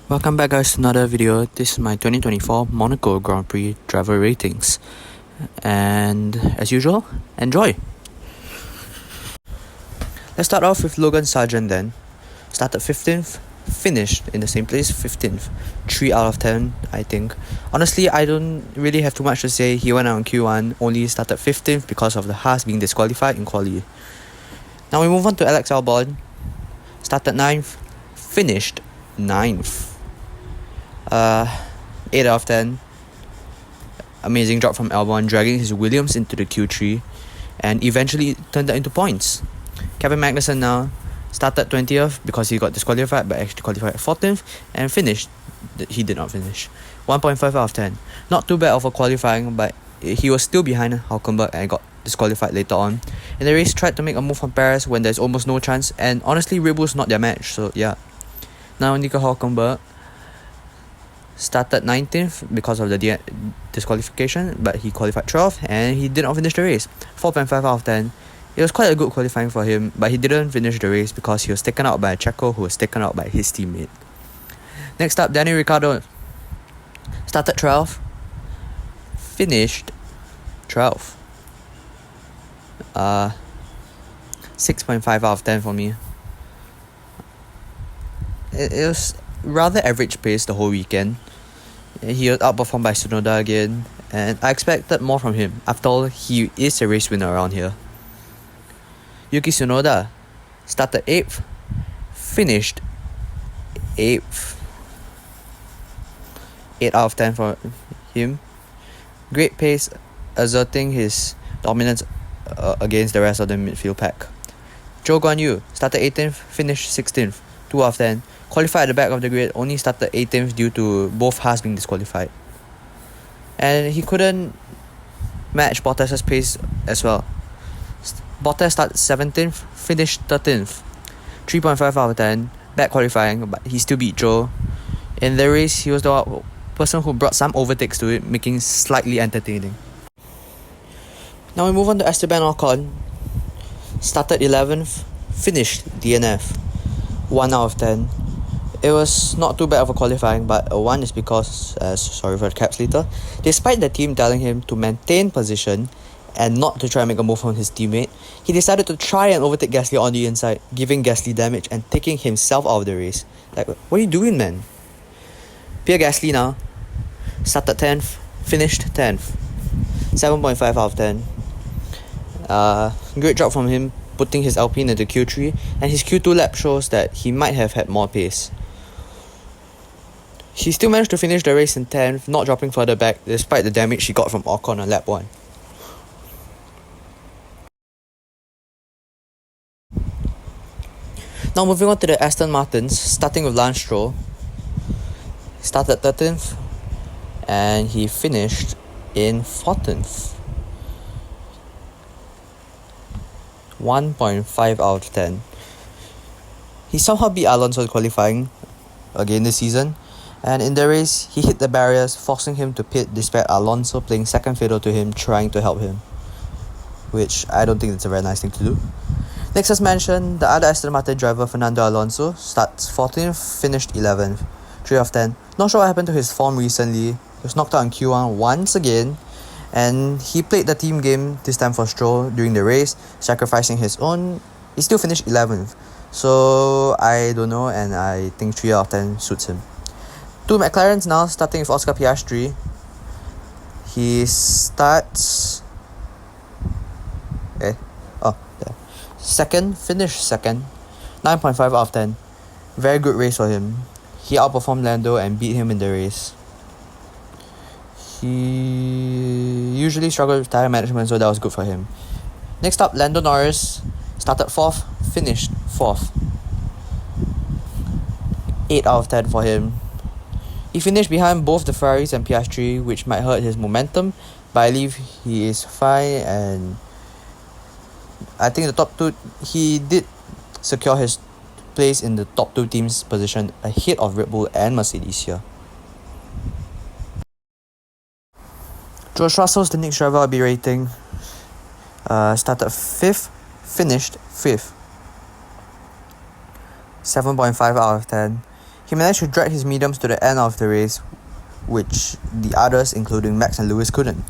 Welcome back guys to another video. This is my 2024 Monaco Grand Prix driver ratings. And as usual, enjoy! Let's start off with Logan Sargent then. Started 15th, finished in the same place, 15th. 3 out of 10, I think. Honestly, I don't really have too much to say. He went out in Q1, only started 15th because of the Haas being disqualified in quali. Now we move on to Alex Albon. Started 9th, finished 9th. 8 out of 10. Amazing job from Albon, dragging his Williams into the Q3 and eventually turned that into points. Kevin Magnussen now started 20th because he got disqualified, but actually qualified 14th and finished. He did not finish. 1.5 out of 10. Not too bad of a qualifying, but he was still behind Hülkenberg and got disqualified later on. In the race, tried to make a move on Perez when there's almost no chance, and honestly, Red Bull's not their match, so yeah. Now Nico Hülkenberg started 19th because of the disqualification, but he qualified 12th and he did not finish the race. 4.5 out of 10. It was quite a good qualifying for him, but he didn't finish the race because he was taken out by a Checo who was taken out by his teammate. Next up, Daniel Ricciardo started 12th, finished 12th. 6.5 out of 10 for me. It was rather average pace the whole weekend. He was outperformed by Tsunoda again, and I expected more from him. After all, he is a race winner around here. Yuki Tsunoda started 8th, finished 8th. 8 out of 10 for him. Great pace, asserting his dominance against the rest of the midfield pack. Zhou Guanyu started 18th, finished 16th. 2 out of 10. Qualified at the back of the grid, only started 18th due to both Haas being disqualified. And he couldn't match Bottas' pace as well. Bottas started 17th, finished 13th. 3.5 out of 10. Bad qualifying, but he still beat Zhou. In the race, he was the person who brought some overtakes to it, making it slightly entertaining. Now we move on to Esteban Ocon. Started 11th, finished DNF. 1 out of 10. It was not too bad of a qualifying, but a 1 is because, sorry for the caps later, despite the team telling him to maintain position and not to try and make a move on his teammate, he decided to try and overtake Gasly on the inside, giving Gasly damage and taking himself out of the race. Like, what are you doing, man? Pierre Gasly now started 10th, finished 10th. 7.5 out of 10. Great job from him, putting his Alpine into Q3, and his Q2 lap shows that he might have had more pace. He still managed to finish the race in 10th, not dropping further back despite the damage he got from Ocon on lap 1. Now moving on to the Aston Martins, starting with Lance Stroll. Started 13th and he finished in 14th. 1.5 out of 10. He somehow beat Alonso in qualifying again this season, and in the race he hit the barriers, forcing him to pit despite Alonso playing second fiddle to him, trying to help him, which I don't think that's a very nice thing to do. Next, as mentioned, the other Aston Martin driver Fernando Alonso starts 14th, finished 11th. 3 out of 10. Not sure what happened to his form recently. He was knocked out in Q1 once again, and he played the team game this time for Stroll during the race, sacrificing his own. He still finished 11th. So I don't know, and I think 3 out of 10 suits him. 2 McLarens now, starting with Oscar Piastri. He starts second, finished second. 9.5 out of 10. Very good race for him. He outperformed Lando and beat him in the race. He usually struggled with tire management, so that was good for him. Next up, Lando Norris started 4th, finished 4th. 8 out of 10 for him. He finished behind both the Ferraris and Piastri, which might hurt his momentum, but I believe he is fine, and I think the top 2, he did secure his place in the top 2 teams position ahead of Red Bull and Mercedes here. George Russell's the next driver I'll be rating. Started 5th, finished 5th. 7.5 out of 10. He managed to drag his mediums to the end of the race, which the others, including Max and Lewis, couldn't.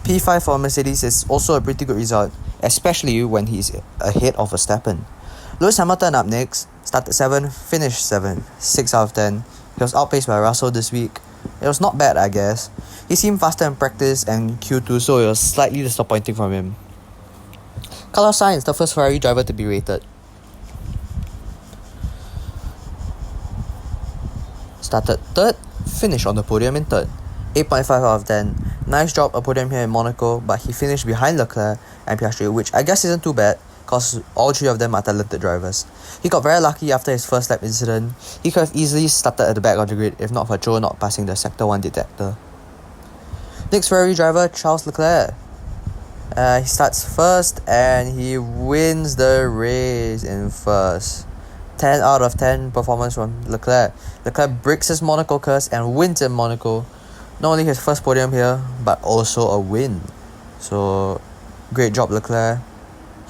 P5 for Mercedes is also a pretty good result, especially when he's ahead of Verstappen. Lewis Hamilton up next, started 7th, finished 7th, 6 out of 10. He was outpaced by Russell this week. It was not bad, I guess. He seemed faster in practice and Q2, so it was slightly disappointing from him. Carlos Sainz, the first Ferrari driver to be rated. Started 3rd, finished on the podium in 3rd. 8.5 out of 10. Nice job a podium here in Monaco, but he finished behind Leclerc and Piastri, which I guess isn't too bad, cause all three of them are talented drivers. He got very lucky after his first lap incident. He could have easily started at the back of the grid if not for Zhou not passing the Sector 1 detector. Next Ferrari driver, Charles Leclerc. He starts 1st and he wins the race in 1st. 10 out of 10 performance from Leclerc. Leclerc breaks his Monaco curse and wins in Monaco. Not only his first podium here, but also a win. So, great job Leclerc.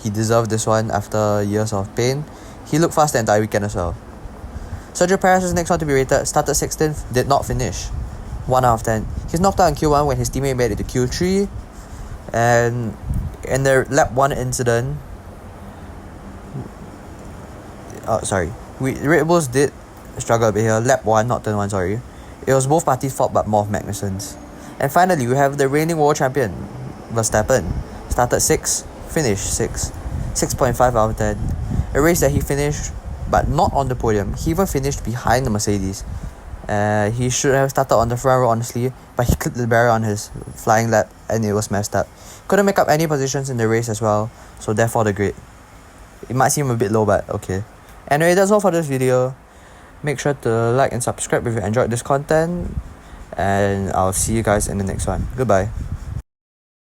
He deserved this one after years of pain. He looked fast the entire weekend as well. Sergio Perez is the next one to be rated. Started 16th, did not finish. 1 out of 10. He's knocked out in Q1 when his teammate made it to Q3. And in the lap 1 incident... Red Bulls did struggle a bit here. Lap 1, not turn 1, sorry. It was both parties' fault but more of Magnussen's. And finally, we have the reigning world champion, Verstappen. Started 6th, finished 6th. 6.5 out of 10. A race that he finished, but not on the podium. He even finished behind the Mercedes. He should have started on the front row, honestly, but he clipped the barrier on his flying lap and it was messed up. Couldn't make up any positions in the race as well, so therefore the grade. It might seem a bit low, but okay. Anyway, that's all for this video. Make sure to like and subscribe if you enjoyed this content. And I'll see you guys in the next one. Goodbye.